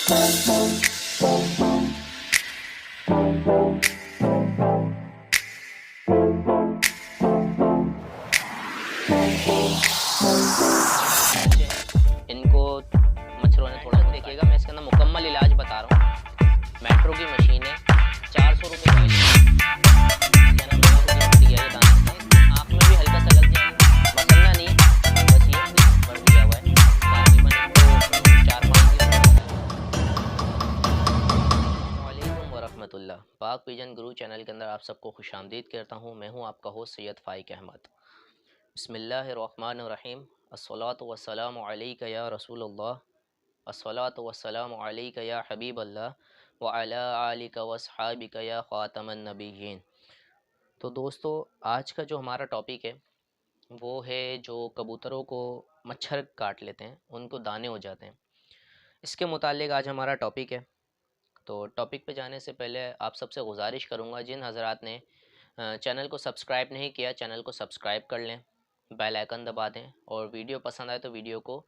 इनको मच्छरों ने थोड़ा देखिएगा, मैं इसके अंदर मुकम्मल इलाज बता रहा हूँ। मेट्रो की मशीन है, 400 रुपये का आँख में भी हल्का सा लग जाएगा, मसलना नहीं, बस ये भर दिया हुआ है तकरीबन इनको 4-5 दिन। वालेकुम वरहमतुल्लाह। पाक विजन गुरु चैनल के अंदर आप सबको खुशामदीद करता हूँ। मैं हूँ आपका होस्ट सैयद फ़ाइक अहमद। बिस्मिल्लाहिर्रहमानिर्रहीम। अस्सलातु वस्सलामु अलैका या रसूलल्लाह, अस्सलातु वस्सलामु अलैका या हबीबल्लाह व अला आलिका व अस्हाबिका या ख़ातमन नबिय्यीन। तो दोस्तों, आज का जो हमारा टॉपिक है वो है जो कबूतरों को मच्छर काट लेते हैं, उनको दाने हो जाते हैं, इसके मुतालिक आज हमारा टॉपिक है। तो टॉपिक पे जाने से पहले आप सबसे गुजारिश करूँगा, जिन हज़रात ने चैनल को सब्सक्राइब नहीं किया, चैनल को सब्सक्राइब कर लें, बेल आइकन दबा दें, और वीडियो पसंद आए तो वीडियो को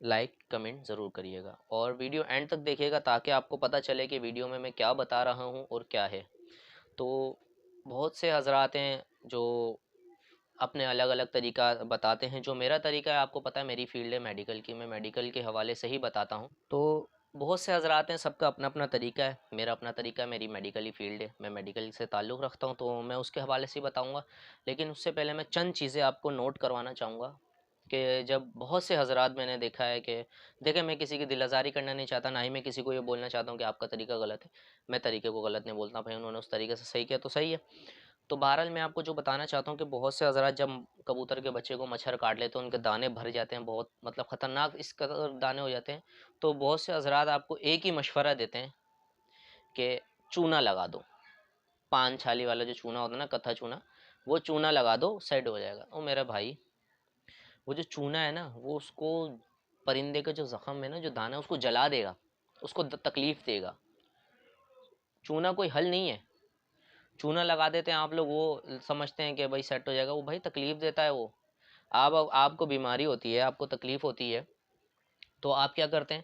लाइक कमेंट ज़रूर करिएगा, और वीडियो एंड तक देखिएगा ताकि आपको पता चले कि वीडियो में मैं क्या बता रहा हूँ और क्या है। तो बहुत से हज़रात हैं जो अपने अलग अलग तरीका बताते हैं। जो मेरा तरीका है, आपको पता है मेरी फील्ड है मेडिकल की, मैं मेडिकल के हवाले से ही बताता हूँ। तो बहुत से हज़रात हैं, सबका अपना अपना तरीका है, मेरा अपना तरीका है, मेरी मेडिकल ही फील्ड है, मैं मेडिकल से ताल्लुक़ रखता हूँ, तो मैं उसके हवाले से ही बताऊँगा। लेकिन उससे पहले मैं चंद चीज़ें आपको नोट करवाना चाहूँगा कि जब बहुत से हज़रात मैंने देखा है कि देखिए, मैं किसी की दिल आज़ारी करना नहीं चाहता, ना ही मैं किसी को ये बोलना चाहता हूँ कि आपका तरीका गलत है। मैं तरीके को गलत नहीं बोलता, भाई उन्होंने उस तरीके से सही किया तो सही है। तो बहरहाल मैं आपको जो बताना चाहता हूँ कि बहुत से हज़रात जब कबूतर के बच्चे को मच्छर काट लेते हैं, उनके दाने भर जाते हैं, बहुत मतलब ख़तरनाक इस कदर दाने हो जाते हैं। तो बहुत से हज़रात आपको एक ही मशवरा देते हैं कि चूना लगा दो, पान छाली वाला जो चूना होता है ना, कत्था चूना, वो चूना लगा दो, सेट हो जाएगा। ओ मेरा भाई, वो जो चूना है ना, वो उसको परिंदे का जो ज़ख़म है ना, जो दाना, उसको जला देगा, उसको तकलीफ़ देगा। चूना कोई हल नहीं है। चूना लगा देते हैं आप लोग, वो समझते हैं कि भाई सेट हो जाएगा, वो भाई तकलीफ़ देता है वो। आपको बीमारी होती है, आपको तकलीफ़ होती है, तो आप क्या करते हैं?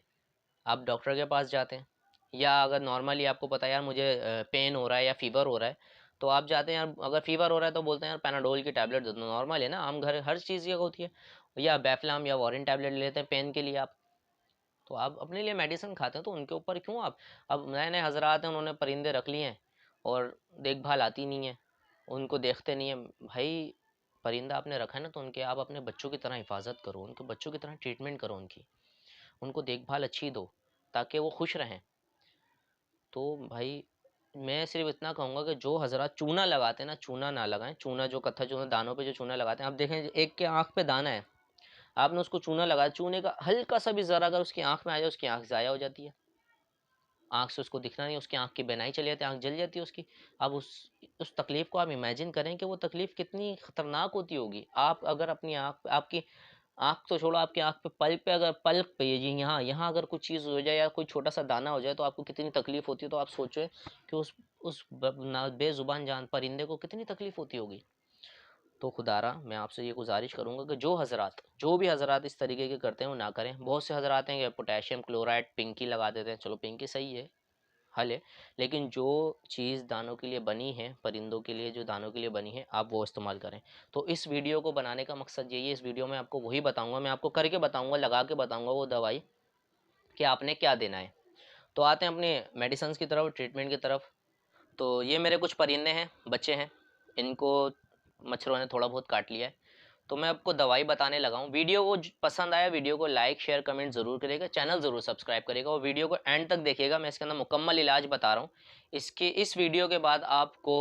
आप डॉक्टर के पास जाते हैं, या अगर नॉर्मली आपको पता है यार मुझे पेन हो रहा है या फ़ीवर हो रहा है, तो आप जाते हैं यार, अगर फ़ीवर हो रहा है तो बोलते हैं यार पैनाडोल की टैबलेट दे दो, नॉर्मल है ना, आम घर हर चीज़ ये होती है। या बेफ्लाम या वारिन टैबलेट लेते हैं पेन के लिए आप। तो आप अपने लिए मेडिसिन खाते हैं, तो उनके ऊपर क्यों आप। अब नए नए हज़रात हैं, उन्होंने परिंदे रख लिए हैं और देखभाल आती नहीं है, उनको देखते नहीं है। भाई, परिंदा आपने रखा है ना, तो उनके आप अपने बच्चों की तरह हिफाजत करो, उनके बच्चों की तरह ट्रीटमेंट करो, उनको देखभाल अच्छी दो ताकि वो खुश रहें। तो भाई, मैं सिर्फ इतना कहूँगा कि जो हज़रात चूना लगाते हैं ना, चूना ना लगाएं। चूना जो कत्था चूना, दानों पे जो चूना लगाते हैं, आप देखें एक के आँख पे दाना है, आपने उसको चूना लगाया, चूने का हल्का सा भी ज़रा अगर उसकी आँख में आ जाए, उसकी आँख ज़ाया हो जाती है, आँख से उसको दिखना नहीं, उसकी आँख की बेनाई चली जाती है, आँख जल जाती है उसकी। अब उस तकलीफ़ को आप इमेजिन करें कि वो तकलीफ़ कितनी ख़तरनाक होती होगी। आप अगर अपनी आँख, आपकी आँख तो छोड़ो, आपकी आँख पे, पल्प पे, अगर पल्प पे, ये जी यहाँ यहाँ अगर कुछ चीज़ हो जाए या कोई छोटा सा दाना हो जाए, तो आपको कितनी तकलीफ़ होती है। तो आप सोचो कि उस बेज़ुबान जान परिंदे को कितनी तकलीफ़ होती होगी। तो खुदारा मैं आपसे ये गुजारिश करूँगा कि जो भी हज़रात इस तरीके के करते हैं वो ना करें। बहुत से हज़रात हैं कि पोटेशियम क्लोराइड, पिंकी लगा देते हैं, चलो पिंकी सही है, हल है, लेकिन जो चीज़ दानों के लिए बनी है, परिंदों के लिए जो दानों के लिए बनी है, आप वो इस्तेमाल करें। तो इस वीडियो को बनाने का मकसद यही है, इस वीडियो में आपको वही बताऊंगा, मैं आपको करके बताऊंगा, लगा के बताऊंगा वो दवाई कि आपने क्या देना है। तो आते हैं अपने मेडिसिन की तरफ, ट्रीटमेंट की तरफ। तो ये मेरे कुछ परिंदे हैं, बच्चे हैं, इनको मच्छरों ने थोड़ा बहुत काट लिया है, तो मैं आपको दवाई बताने लगा हूँ। वीडियो को पसंद आया, वीडियो को लाइक शेयर कमेंट ज़रूर करिएगा, चैनल ज़रूर सब्सक्राइब करिएगा, और वीडियो को एंड तक देखिएगा। मैं इसके अंदर मुकम्मल इलाज बता रहा हूँ। इस वीडियो के बाद आपको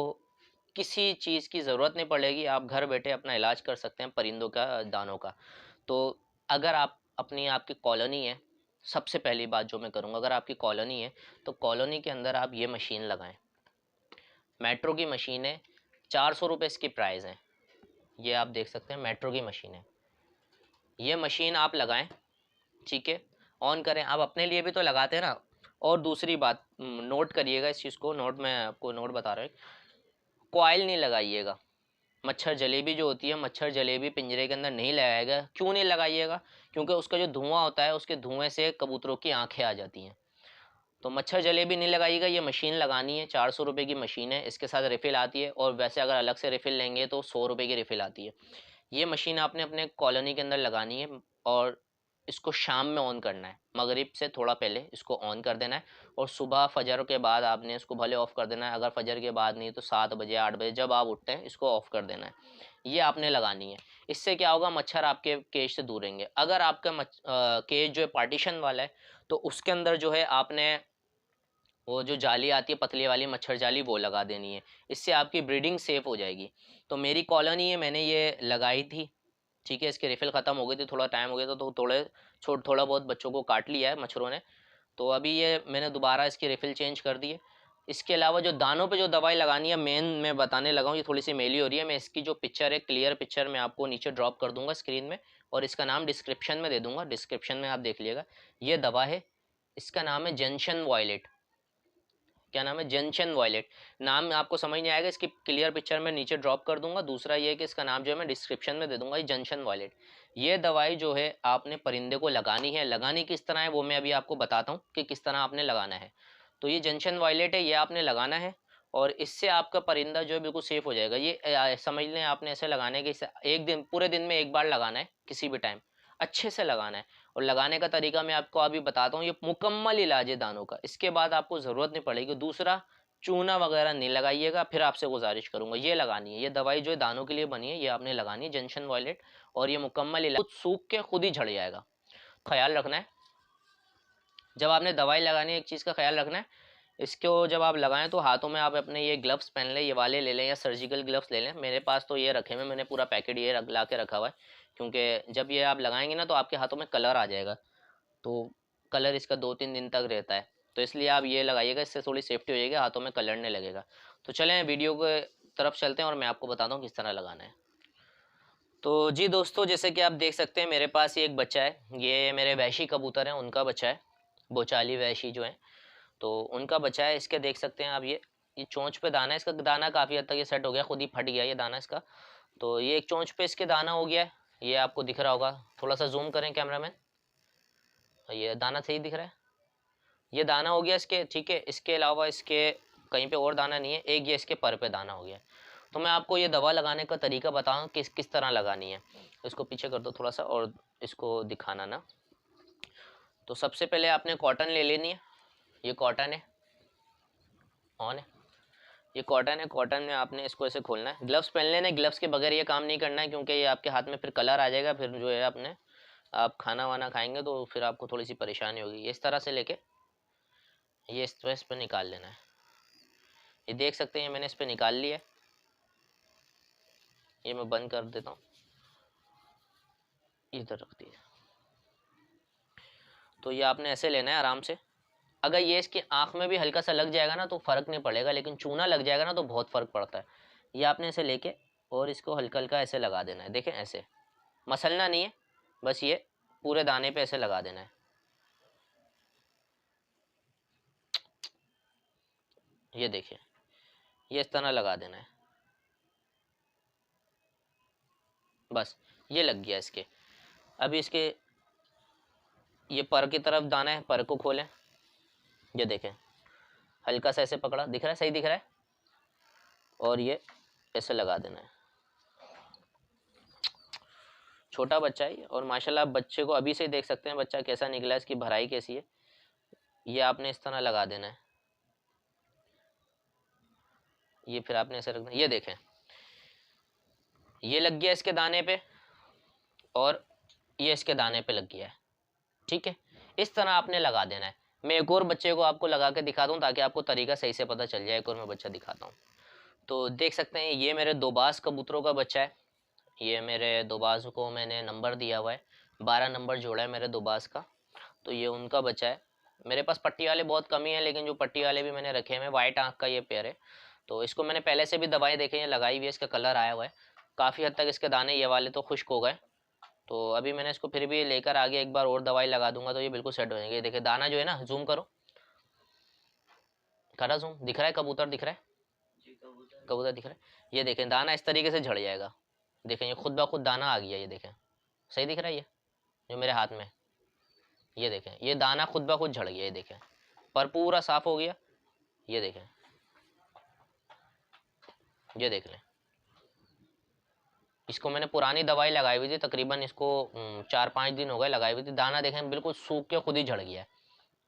किसी चीज़ की ज़रूरत नहीं पड़ेगी, आप घर बैठे अपना इलाज कर सकते हैं परिंदों का, दानों का। तो अगर आपकी कॉलोनी है, सबसे पहली बात जो मैं करूँगा, अगर आपकी कॉलोनी है तो कॉलोनी के अंदर आप ये मशीन लगाएं। मेट्रो की मशीन है, 400 रुपये इसकी प्राइस है। ये आप देख सकते हैं, मेट्रो की मशीन है। ये मशीन आप लगाएं, ठीक है, ऑन करें। आप अपने लिए भी तो लगाते हैं ना। और दूसरी बात, नोट करिएगा इस चीज़ को, मैं आपको नोट बता रहा हूँ, कॉइल नहीं लगाइएगा। मच्छर जलेबी जो होती है, मच्छर जलेबी पिंजरे के अंदर नहीं लगाएगा। क्यों नहीं लगाइएगा? क्योंकि उसका जो धुआं होता है, उसके धुएं से कबूतरों की आंखें आ जाती हैं। तो मच्छर जलेबी नहीं लगाइएगा, ये मशीन लगानी है, 400 रुपये की मशीन है, इसके साथ रिफ़िल आती है, और वैसे अगर अलग से रिफ़िल लेंगे तो 100 रुपये की रिफ़िल आती है। ये मशीन आपने अपने कॉलोनी के अंदर लगानी है, और इसको शाम में ऑन करना है, मगरिब से थोड़ा पहले इसको ऑन कर देना है, और सुबह फजर के बाद आपने इसको भले ऑफ़ कर देना है, अगर फजर के बाद नहीं तो 7 बजे 8 बजे जब आप उठते हैं इसको ऑफ़ कर देना है। ये आपने लगानी है। इससे क्या होगा, मच्छर आपके केज से दूर रहेंगे। अगर आपका केज जो है पार्टीशन वाला है, तो उसके अंदर जो है आपने वो जो जाली आती है पतली वाली मच्छर जाली, वो लगा देनी है। इससे आपकी ब्रीडिंग सेफ हो जाएगी। तो मेरी कॉलोनी है, मैंने ये लगाई थी, ठीक है। इसकी रिफ़िल ख़त्म हो गई थी, थोड़ा टाइम हो गया था, तो थोड़ा बहुत बच्चों को काट लिया है मच्छरों ने। तो अभी ये मैंने दोबारा इसकी रिफ़िल चेंज कर दी है। इसके अलावा जो दानों पे जो दवाई लगानी है मेन मैं बताने लगा हूँ, ये थोड़ी सी मेली हो रही है। मैं इसकी जो पिक्चर है, क्लियर पिक्चर मैं आपको नीचे ड्रॉप कर दूंगा स्क्रीन में, और इसका नाम डिस्क्रिप्शन में दे दूंगा, डिस्क्रिप्शन में आप देख लीजिएगा। ये दवा है, इसका नाम है जंक्शन वॉयलेट। क्या नाम है, जंक्शन वॉयलेट। नाम आपको समझ नहीं आएगा, इसकी क्लियर पिक्चर में नीचे ड्रॉप कर दूंगा। दूसरा ये है कि इसका नाम जो है मैं डिस्क्रिप्शन में दे दूंगा, ये जंक्शन वॉयलेट। ये दवाई जो है आपने परिंदे को लगानी है। लगानी किस तरह है वो मैं अभी आपको बताता हूँ कि किस तरह आपने लगाना है। तो ये जंक्शन वॉयलेट है, ये आपने लगाना है, और इससे आपका परिंदा जो है बिल्कुल सेफ हो जाएगा। ये समझ लें आपने ऐसे लगाना है कि एक दिन, पूरे दिन में एक बार लगाना है, किसी भी टाइम अच्छे से लगाना है। और लगाने का तरीका मैं आपको अभी बताता हूँ। ये मुकम्मल इलाज है दानों का, इसके बाद आपको ज़रूरत नहीं पड़ेगी। दूसरा, चूना वगैरह नहीं लगाइएगा, फिर आपसे गुजारिश करूंगा, ये लगानी है। ये दवाई जो है दानों के लिए बनी है, ये आपने लगानी है, जंक्शन वॉयलेट। और ये मुकम्मल इलाज, खुद सूख के खुद ही झड़ जाएगा। ख्याल रखना है जब आपने दवाई लगानी है, एक चीज़ का ख्याल रखना है, इसको जब आप लगाएं तो हाथों में आप अपने ये ग्लव्स पहन लें, ये वाले ले लें या सर्जिकल ग्लव्स ले लें। मेरे पास तो ये रखे हुए, मैंने पूरा पैकेट ये ला के रखा हुआ है, क्योंकि जब ये आप लगाएंगे ना तो आपके हाथों में कलर आ जाएगा। तो कलर इसका 2-3 दिन तक रहता है, तो इसलिए आप ये लगाइएगा, इससे थोड़ी सेफ्टी हो जाएगी, हाथों में कलर नहीं लगेगा। तो चलें वीडियो के तरफ चलते हैं और मैं आपको बताता हूँ किस तरह लगाना है। तो जी दोस्तों, जैसे कि आप देख सकते हैं मेरे पास ये एक बच्चा है, ये मेरे वैशी कबूतर हैं, उनका बच्चा है, बोचाली वैशी जो है, तो उनका बच्चा है। इसके देख सकते हैं आप, ये चोंच पे दाना है, इसका दाना काफ़ी हद तक ये सेट हो गया, खुद ही फट गया ये दाना इसका। तो ये एक चोंच पे इसके दाना हो गया है, ये आपको दिख रहा होगा, थोड़ा सा जूम करें कैमरामैन, ये दाना सही दिख रहा है, ये दाना हो गया इसके, ठीक है। इसके अलावा इसके कहीं पे और दाना नहीं है, एक ये इसके पर पे दाना हो गया। तो मैं आपको ये दवा लगाने का तरीका बताऊँ किस किस तरह लगानी है। इसको पीछे कर दो थोड़ा सा, और इसको दिखाना ना। तो सबसे पहले आपने कॉटन ले लेनी है, ये कॉटन है, ऑन है, ये कॉटन है। कॉटन में आपने इसको ऐसे खोलना है, ग्लव्स पहन लेना है, ग्लव्स के बगैर ये काम नहीं करना है, क्योंकि ये आपके हाथ में फिर कलर आ जाएगा, फिर जो है आपने आप खाना वाना खाएंगे तो फिर आपको थोड़ी सी परेशानी होगी। इस तरह से लेके ये इस पर निकाल लेना है। ये देख सकते हैं मैंने इस पर निकाल लिया है, ये मैं बंद कर देता हूँ, इधर रख दिया। तो ये आपने ऐसे लेना है आराम से। अगर ये इसकी आँख में भी हल्का सा लग जाएगा ना तो फ़र्क नहीं पड़ेगा, लेकिन चूना लग जाएगा ना तो बहुत फ़र्क पड़ता है। ये आपने ऐसे लेके और इसको हल्का हल्का ऐसे लगा देना है, देखें ऐसे, मसलना नहीं है, बस ये पूरे दाने पे ऐसे लगा देना है। ये देखिए, ये इस तरह लगा देना है, बस ये लग गया इसके। अभी इसके ये पर की तरफ दाना है, पर को खोलें, ये देखें, हल्का सा ऐसे पकड़ा, दिख रहा है, सही दिख रहा है, और ये ऐसे लगा देना है। छोटा बच्चा है और माशाल्लाह आप बच्चे को अभी से ही देख सकते हैं बच्चा कैसा निकला है, इसकी भराई कैसी है। ये आपने इस तरह लगा देना है, ये फिर आपने ऐसे रखना है। ये देखें, ये लग गया इसके दाने पे, और ये इसके दाने पे लग गया है, ठीक है। इस तरह आपने लगा देना है। मैं एक और बच्चे को आपको लगा के दिखा दूँ ताकि आपको तरीका सही से पता चल जाए। एक और मैं बच्चा दिखाता हूँ। तो देख सकते हैं ये मेरे दोबाज कबूतरों का बच्चा है। ये मेरे दोबाज को मैंने नंबर दिया हुआ है, 12 नंबर जोड़ा है मेरे दोबाज का। तो ये उनका बच्चा है। मेरे पास पट्टी वाले बहुत कम ही हैं, लेकिन जो पट्टी वाले भी मैंने रखे हैं, वाइट आँख का ये पेयर है। तो इसको मैंने पहले से भी दवाई देखे हैं लगाई हुई है, इसका कलर आया हुआ है काफ़ी हद तक। इसके दाने ये वाले तो खुश्क हो गए, तो अभी मैंने इसको फिर भी लेकर आगे एक बार और दवाई लगा दूंगा तो ये बिल्कुल सेट हो जाएंगे। देखिए दाना जो है ना, जूम करो, करा जूम, दिख रहा है कबूतर दिख रहा है, कबूतर दिख रहा है। ये देखें दाना इस तरीके से झड़ जाएगा, देखें ये खुद ब खुद दाना आ गया, ये देखें सही दिख रहा है, ये जो मेरे हाथ में, ये देखें ये दाना खुद ब खुद झड़ गया, ये देखें पर पूरा साफ हो गया, ये देखें, ये देख लें। इसको मैंने पुरानी दवाई लगाई हुई थी, तकरीबन इसको 4-5 दिन हो गए लगाई हुई थी। दाना देखें बिल्कुल सूख के खुद ही झड़ गया है।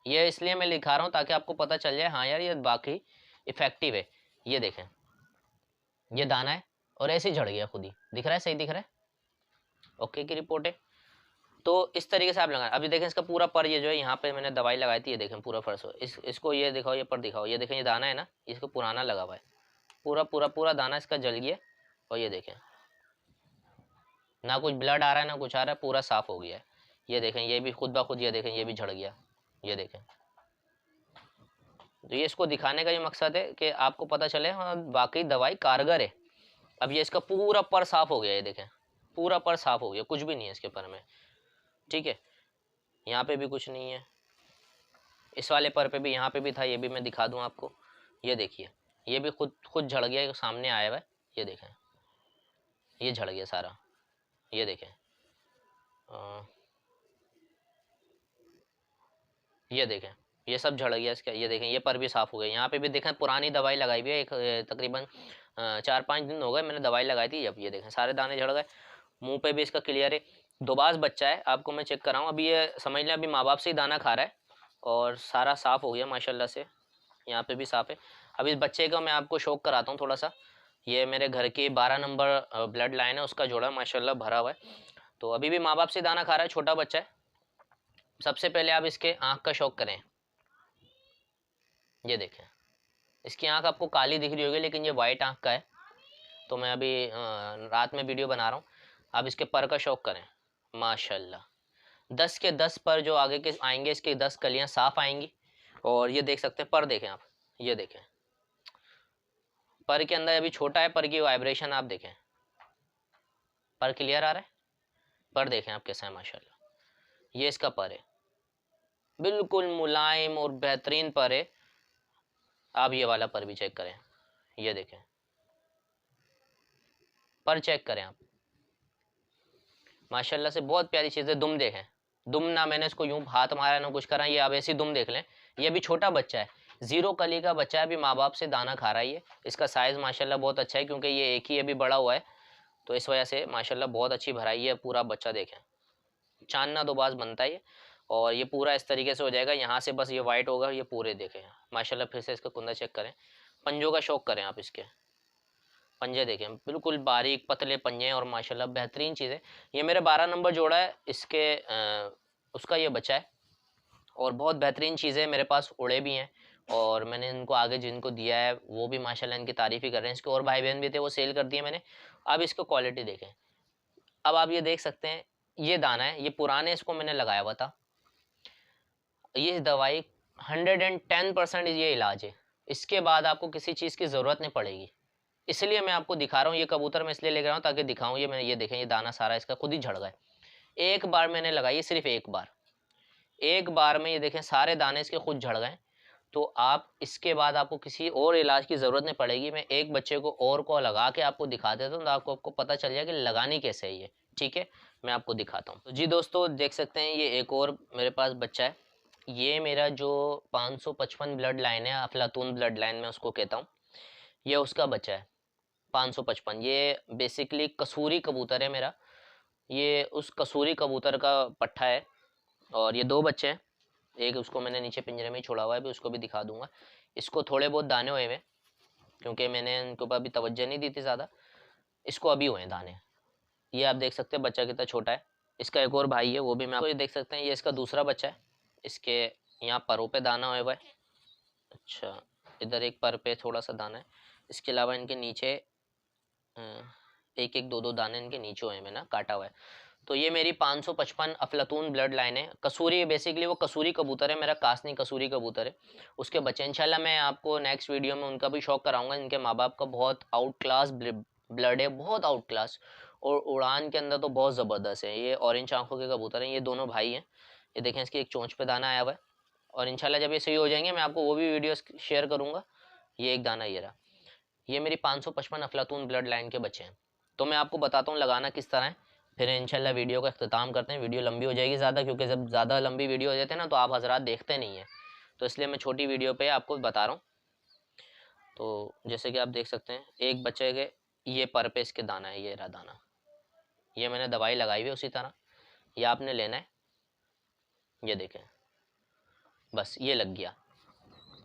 ये इसलिए मैं लिखा रहा हूँ ताकि आपको पता चल जाए हाँ यार ये बाकी इफेक्टिव है। ये देखें, ये दाना है और ऐसे ही झड़ गया खुद ही, दिख रहा है, सही दिख रहा है, ओके की रिपोर्ट है। तो इस तरीके से आप लगाएं। अभी देखें इसका पूरा पर, ये जो है यहाँ पे मैंने दवाई लगाई थी, ये देखें पूरा फर्श हो, इसको ये दिखाओ, ये पर दिखाओ, ये देखें ये दाना है ना, इसको पुराना लगा हुआ है, पूरा पूरा पूरा दाना इसका जल गया। और ये देखें ना कुछ ब्लड आ रहा है ना कुछ आ रहा है, पूरा साफ हो गया है। ये देखें ये भी खुद ब खुद, ये देखें ये भी झड़ गया, ये देखें। तो ये इसको दिखाने का ये मकसद है कि आपको पता चले हाँ वाकई दवाई कारगर है। अब ये इसका पूरा पर साफ हो गया, ये देखें पूरा पर साफ हो गया, कुछ भी नहीं है इसके पर में, ठीक है। यहाँ पे भी कुछ नहीं है, इस वाले पर पे भी, यहाँ पे भी था, ये भी मैं दिखा दूँ आपको। ये देखिए ये भी खुद खुद झड़ गया, ये सामने आया हुआ है, ये देखें ये झड़ गया सारा, ये देखें ये देखें ये सब झड़ गया इसका, ये देखें ये पर भी साफ हो गया। यहाँ पे भी देखें पुरानी दवाई लगाई हुई है, एक तकरीबन 4-5 दिन हो गए मैंने दवाई लगाई थी। अब ये देखें सारे दाने झड़ गए, मुंह पे भी इसका क्लियर है। दोबाज बच्चा है, आपको मैं चेक कराऊँ, अभी ये समझ लें अभी माँ बाप से ही दाना खा रहा है और सारा साफ हो गया माशाल्लाह से, यहाँ पे भी साफ है। अब इस बच्चे का मैं आपको शौक कराता हूँ थोड़ा सा। ये मेरे घर की 12 नंबर ब्लड लाइन है, उसका जोड़ा माशाल्लाह भरा हुआ है। तो अभी भी माँ बाप से दाना खा रहा है, छोटा बच्चा है। सबसे पहले आप इसके आँख का शौक करें, ये देखें इसकी आँख आपको काली दिख रही होगी लेकिन ये वाइट आँख का है। तो मैं अभी रात में वीडियो बना रहा हूँ, आप इसके पर का शौक करें माशाल्लाह। 10 के 10 पर जो आगे के आएंगे इसकी 10 कलियाँ साफ आएंगी। और ये देख सकते हैं पर, देखें आप, ये देखें पर के अंदर अभी छोटा है, पर की वाइब्रेशन आप देखें, पर क्लियर आ रहा है, पर देखें आप कैसा है माशाल्लाह। ये इसका पर है, बिल्कुल मुलायम और बेहतरीन पर है। आप ये वाला पर भी चेक करें, ये देखें पर चेक करें आप, माशाल्लाह से बहुत प्यारी चीज़ है। दुम देखें, दुम ना मैंने इसको यूं हाथ मारा ना कुछ करा, ये आप ऐसी दुम देख लें। ये भी छोटा बच्चा है, 0 कली का बच्चा है, अभी माँ बाप से दाना खा रहा है। ये इसका साइज़ माशाल्लाह बहुत अच्छा है क्योंकि ये एक ही अभी बड़ा हुआ है, तो इस वजह से माशाल्लाह बहुत अच्छी भराई है। पूरा बच्चा देखें, चांदना दो बाज बनता है ये, और ये पूरा इस तरीके से हो जाएगा। यहाँ से बस ये वाइट होगा, ये पूरे देखें माशाल्लाह। फिर से इसका कुंदा चेक करें, पंजों का शौक करें आप, इसके पंजे देखें बिल्कुल बारीक पतले पंजे और माशाल्लाह बेहतरीन चीज़ है। ये मेरे 12 नंबर जोड़ा है, इसके उसका ये बच्चा है और बहुत बेहतरीन चीज़ें मेरे पास उड़े भी हैं और मैंने इनको आगे जिनको दिया है वो भी माशाल्लाह इनकी तारीफ़ ही कर रहे हैं। इसके और भाई बहन भी थे, वो सेल कर दिए मैंने। अब इसको क्वालिटी देखें, अब आप ये देख सकते हैं ये दाना है, ये पुराने इसको मैंने लगाया हुआ था। ये दवाई 110% ये इलाज है, इसके बाद आपको किसी चीज़ की ज़रूरत नहीं पड़ेगी। इसलिए मैं आपको दिखा रहा हूँ, ये कबूतर मैं इसलिए लेकर रहा हूँ ताकि दिखाऊँ। ये मैंने, ये देखें ये दाना सारा इसका खुद ही झड़ गया। एक बार मैंने लगाई, सिर्फ एक बार में ये देखें सारे दाने इसके खुद झड़ गए। तो आप इसके बाद आपको किसी और इलाज की ज़रूरत नहीं पड़ेगी। मैं एक बच्चे को और को लगा के आपको दिखा देता हूँ तो आपको पता चल जाए कि लगानी कैसे है ये, ठीक है। मैं आपको दिखाता हूँ। तो जी दोस्तों देख सकते हैं ये एक और मेरे पास बच्चा है। ये मेरा जो 555 ब्लड लाइन है, अफलातून ब्लड लाइन में उसको कहता हूँ, ये उसका बच्चा है 555। ये बेसिकली कसूरी कबूतर है मेरा, ये उस कसूरी कबूतर का पट्ठा है। और ये 2 बच्चे हैं, एक उसको मैंने नीचे पिंजरे में ही छोड़ा हुआ है, अभी उसको भी दिखा दूंगा। इसको थोड़े बहुत दाने हुए हैं क्योंकि मैंने इनके ऊपर अभी तवज्जो नहीं दी थी ज़्यादा, इसको अभी हुए हैं दाने। ये आप देख सकते हैं बच्चा कितना छोटा है। इसका एक और भाई है, वो भी मैं आपको ये देख सकते हैं, ये इसका दूसरा बच्चा है। इसके यहाँ परों पे दाना हुआ है, अच्छा इधर एक पर पे थोड़ा सा दाना है। इसके अलावा इनके नीचे एक एक दो दो दाने इनके नीचे हुए हैं ना, काटा हुआ है। तो ये मेरी 555 अफलातून ब्लड लाइन है। कसूरी बेसिकली वो कसूरी कबूतर है मेरा, कासनी कसूरी कबूतर है, उसके बच्चे। इंशाल्लाह मैं आपको नेक्स्ट वीडियो में उनका भी शौक कराऊंगा। इनके माँ बाप का बहुत आउट क्लास ब्लड है, बहुत आउट क्लास, और उड़ान के अंदर तो बहुत ज़बरदस्त है। ये ऑरेंज आंखों के कबूतर हैं, ये दोनों भाई हैं। ये देखें इसकी एक चोंच पे दाना आया हुआ है, और इंशाल्लाह जब ये सही हो जाएंगे मैं आपको वो भी वीडियो शेयर करूँगा। ये एक दाना ये रहा, ये मेरी 555 अफलातून ब्लड लाइन के बच्चे हैं। तो मैं आपको बताता हूँ लगाना किस तरह है, फिर इंशाल्लाह वीडियो का अख्ताम करते हैं। वीडियो लंबी हो जाएगी ज़्यादा, क्योंकि जब ज़्यादा लंबी वीडियो हो जाती है ना तो आप हजरात देखते नहीं हैं। तो इसलिए मैं छोटी वीडियो पे आपको बता रहा हूँ। तो जैसे कि आप देख सकते हैं एक बच्चे के ये पर पे इसके दाना है, ये रहा दाना, ये मैंने दवाई लगाई हुई है उसी तरह, ये आपने लेना है। ये देखें बस ये लग गया।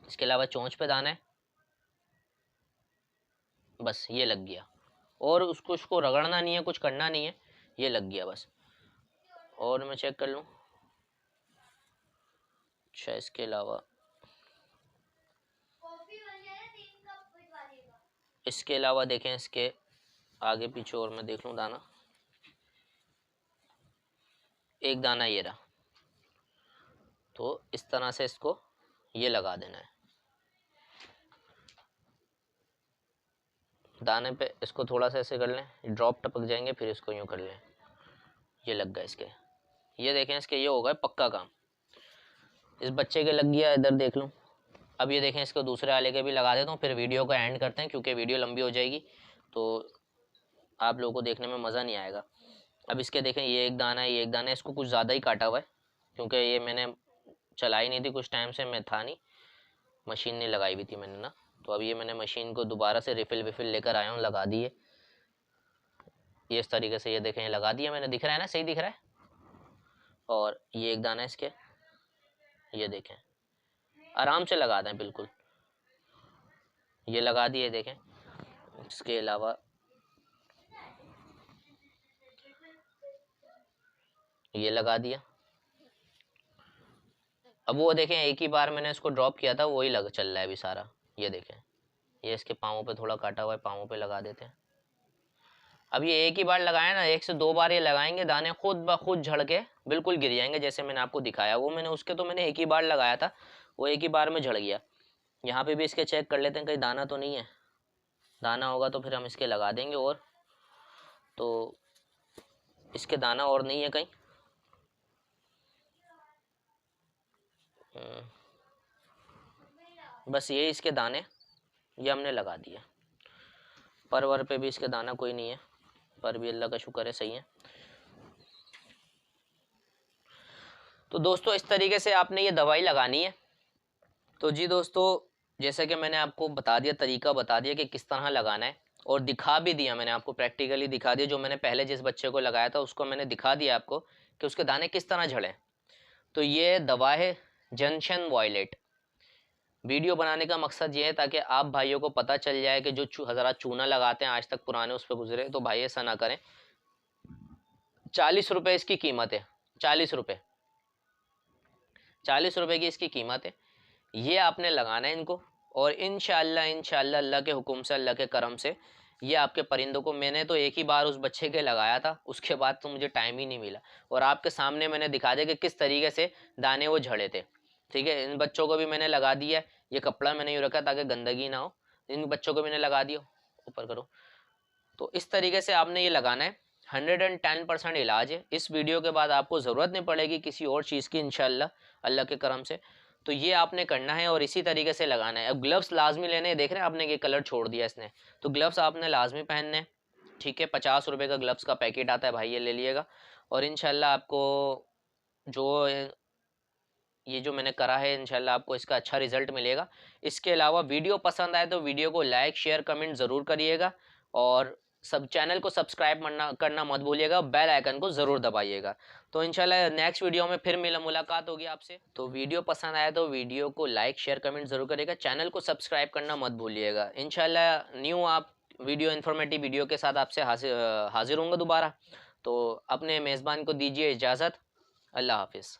इसके अलावा चोंच पे दाना है, बस ये लग गया, और उसको रगड़ना नहीं है, कुछ करना नहीं है, ये लग गया बस। और मैं चेक कर लूँ। अच्छा इसके अलावा देखें इसके आगे पीछे और मैं देख लूँ दाना, एक दाना ये रहा। तो इस तरह से इसको ये लगा देना है दाने पे, इसको थोड़ा सा ऐसे कर लें, ड्रॉप टपक जाएंगे, फिर इसको यूँ कर लें, ये लग गया इसके। ये देखें इसके ये होगा पक्का काम। इस बच्चे के लग गया, इधर देख लूँ। अब ये देखें इसको दूसरे वाले के भी लगा देता हूँ, फिर वीडियो को एंड करते हैं क्योंकि वीडियो लंबी हो जाएगी तो आप लोगों को देखने में मज़ा नहीं आएगा। अब इसके देखें ये एक दाना है, ये एक दाना है, इसको कुछ ज़्यादा ही काटा हुआ है क्योंकि ये मैंने चलाई नहीं थी कुछ टाइम से, मैं था नहीं, मशीन नहीं लगाई हुई थी मैंने ना। तो अब ये मैंने मशीन को दोबारा से रिफिल विफिल लेकर आया हूँ, लगा दिए ये इस तरीके से। ये देखें ये लगा दिया मैंने, दिख रहा है ना, सही दिख रहा है। और ये एक दाना है इसके, ये देखें आराम से लगा दें बिल्कुल, ये लगा दिए देखें। इसके अलावा ये लगा दिया। अब वो देखें एक ही बार मैंने इसको ड्रॉप किया था, वही लग चल रहा है अभी सारा। ये देखें ये इसके पाँवों पे थोड़ा काटा हुआ है, पाँवों पे लगा देते हैं। अब ये एक ही बार लगाया ना, 1 से 2 बार ये लगाएंगे, दाने खुद ब खुद झड़ के बिल्कुल गिर जाएंगे जैसे मैंने आपको दिखाया। वो मैंने उसके तो मैंने एक ही बार लगाया था, वो एक ही बार में झड़ गया। यहाँ पे भी इसके चेक कर लेते हैं कहीं दाना तो नहीं है, दाना होगा तो फिर हम इसके लगा देंगे। और तो इसके दाना और नहीं है कहीं, बस ये इसके दाने ये हमने लगा दिए। परवर पे भी इसके दाना कोई नहीं है, पर भी अल्लाह का शुक्र है सही है। तो दोस्तों इस तरीके से आपने ये दवाई लगानी है। तो जी दोस्तों जैसे कि मैंने आपको बता दिया, तरीका बता दिया कि किस तरह लगाना है, और दिखा भी दिया मैंने आपको, प्रैक्टिकली दिखा दिया। जो मैंने पहले जिस बच्चे को लगाया था उसको मैंने दिखा दिया आपको कि उसके दाने किस तरह झड़े। तो ये दवा है जंक्शन वॉयलेट। वीडियो बनाने का मकसद ये है ताकि आप भाइयों को पता चल जाए कि जो हज़रात चूना लगाते हैं आज तक पुराने उस पर गुजरे, तो भाई ऐसा ना करें। 40 रुपये इसकी कीमत है, 40 रुपये, 40 रुपये की इसकी कीमत है। ये आपने लगाना है इनको, और इंशाअल्लाह अल्लाह के हुक्म से, अल्लाह के करम से ये आपके परिंदों को, मैंने तो एक ही बार उस बच्चे के लगाया था, उसके बाद तो मुझे टाइम ही नहीं मिला, और आपके सामने मैंने दिखा दिया कि किस तरीके से दाने वो झड़े थे। ठीक है, इन बच्चों को भी मैंने लगा दिया। ये कपड़ा मैंने यूँ रखा ताकि गंदगी ना हो, इन बच्चों को मैंने लगा दिया। ऊपर करो। तो इस तरीके से आपने ये लगाना है, 110% इलाज है। इस वीडियो के बाद आपको ज़रूरत नहीं पड़ेगी किसी और चीज़ की इंशाल्लाह अल्लाह के करम से। तो ये आपने करना है और इसी तरीके से लगाना है। अब ग्लव्स लाजमी लेने हैं, देख रहे हैं आपने ये कलर छोड़ दिया इसने, तो ग्लव्स आपने लाजमी पहनने हैं। ठीक है, 50 रुपये का ग्लव्स का पैकेट आता है भाई, ये ले लिएगा। और इंशाल्लाह आपको जो ये जो मैंने करा है इंशाल्लाह आपको इसका अच्छा रिजल्ट मिलेगा। इसके अलावा वीडियो पसंद आए तो वीडियो को लाइक शेयर कमेंट ज़रूर करिएगा, और सब चैनल को सब्सक्राइब करना मत भूलिएगा, बेल आइकन को ज़रूर दबाइएगा। तो इंशाल्लाह नेक्स्ट वीडियो में फिर मुलाकात होगी आपसे। तो वीडियो पसंद आए तो वीडियो को लाइक शेयर कमेंट ज़रूर करिएगा, चैनल को सब्सक्राइब करना मत भूलिएगा। इंशाल्लाह न्यू आप वीडियो इन्फॉर्मेटिव वीडियो के साथ आपसे हाजिर होंगे दोबारा। तो अपने मेज़बान को दीजिए इजाज़त। अल्लाह हाफिज़।